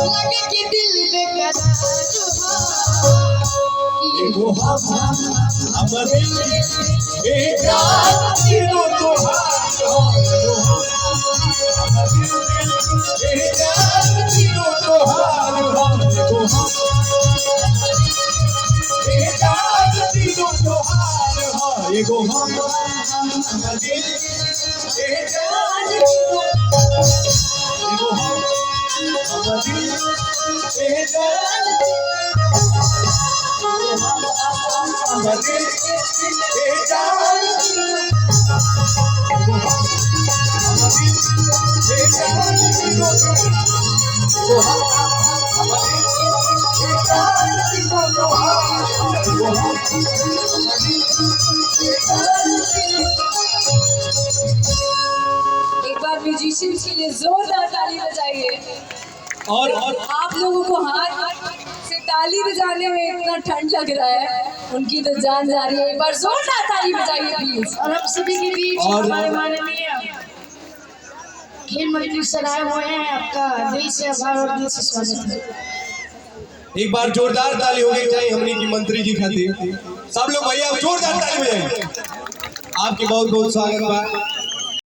लगे कि दिल बेकरार एगो हम दिल बेकरार दिलों तोहार हो बेकरार दिलों तोहार हो बेकरार दिलों तोहार हो एगो हम दिल बेकरार दिलों एगो हम दिल बेकरार एक बार म्यूजिशियंस के लिए जोरदार ताली बजाइए। और आप लोगों को हाथ से ताली बजाने में इतना ठंड लग रहा है, उनकी तो जान जा रही है। एक बार जोरदार ताली बजाइए प्लीज। और हम सभी के बीच हमारे माननीय खेल मंत्री सर आए हुए हैं। आपका दिल से आभार और दिल से स्वागत है। एक बार जोरदार ताली हो गई चाहिए हमने की मंत्री जी खातिर। सब लोग भैया जोरदार ताली बजाएं। आपके बहुत बहुत स्वागत बा।